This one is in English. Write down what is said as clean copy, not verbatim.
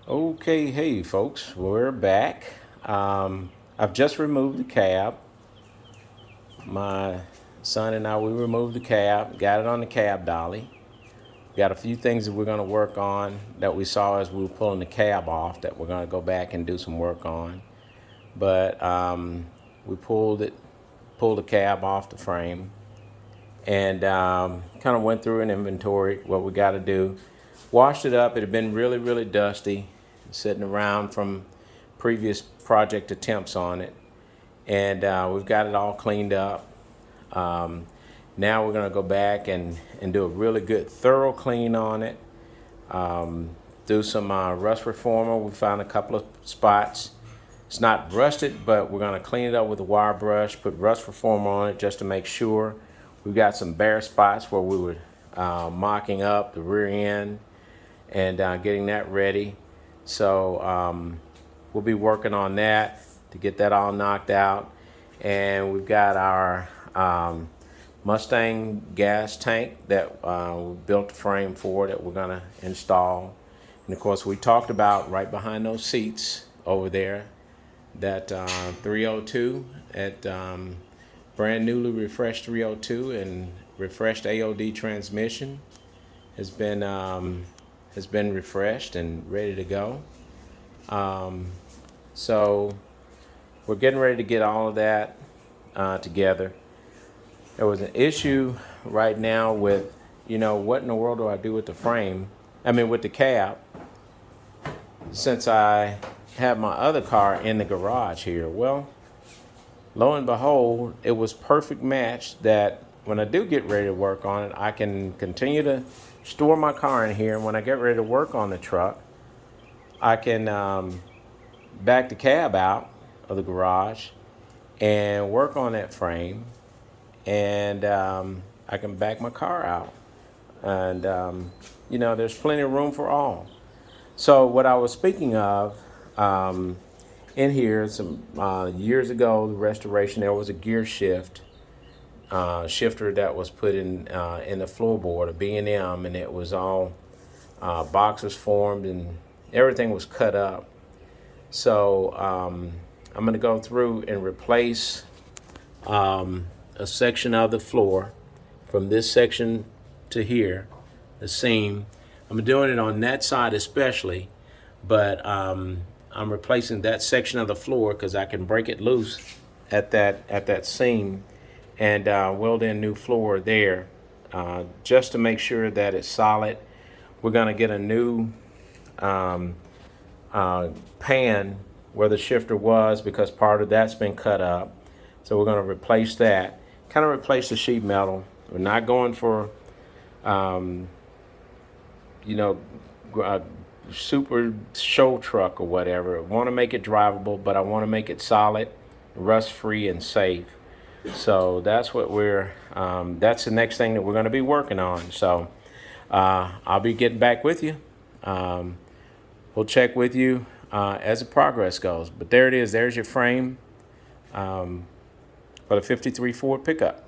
Okay, hey folks, we're back. I've just removed the cab. My son and I, we removed the cab, got it on the cab dolly. Got a few things that we're going to work on that we saw as we were pulling the cab off that we're going to go back and do some work on. But we pulled the cab off the frame, and kind of went through an inventory what we got to do. Washed it up. It had been really, really dusty, sitting around from previous project attempts on it, and we've got it all cleaned up. Um, Now we're going to go back and do a really good thorough clean on it. Do some rust reformer. We found a couple of spots. It's not rusted, but we're going to clean it up with a wire brush, put rust reformer on it just to make sure. We've got some bare spots where we were mocking up the rear end and getting that ready. So we'll be working on that to get that all knocked out. And we've got our Mustang gas tank that we built the frame for that we're going to install. And of course, we talked about right behind those seats over there that 302 at brand newly refreshed 302 and refreshed AOD transmission has been refreshed and ready to go. So we're getting ready to get all of that together. There was an issue right now with, what in the world do I do with the frame? With the cab, since I have my other car in the garage here. Well, lo and behold, it was perfect match that when I do get ready to work on it, I can continue to store my car in here. And when I get ready to work on the truck, I can back the cab out of the garage and work on that frame. And I can back my car out. And, there's plenty of room for all. So what I was speaking of, in here, some years ago, the restoration, there was a gear shifter that was put in the floorboard, a B&M, and it was all boxes formed and everything was cut up. So I'm going to go through and replace a section of the floor from this section to here, the seam. I'm doing it on that side especially, but I'm replacing that section of the floor because I can break it loose at that seam and weld in new floor there, just to make sure that it's solid. We're going to get a new pan where the shifter was because part of that's been cut up. So we're going to replace that. Kind of replace the sheet metal. We're not going for, super show truck or whatever. I want to make it drivable, but I want to make it solid, rust-free, and safe. So that's what that's the next thing that we're going to be working on. So I'll be getting back with you. We'll check with you as the progress goes. But there it is. There's your frame for the 53 Ford pickup.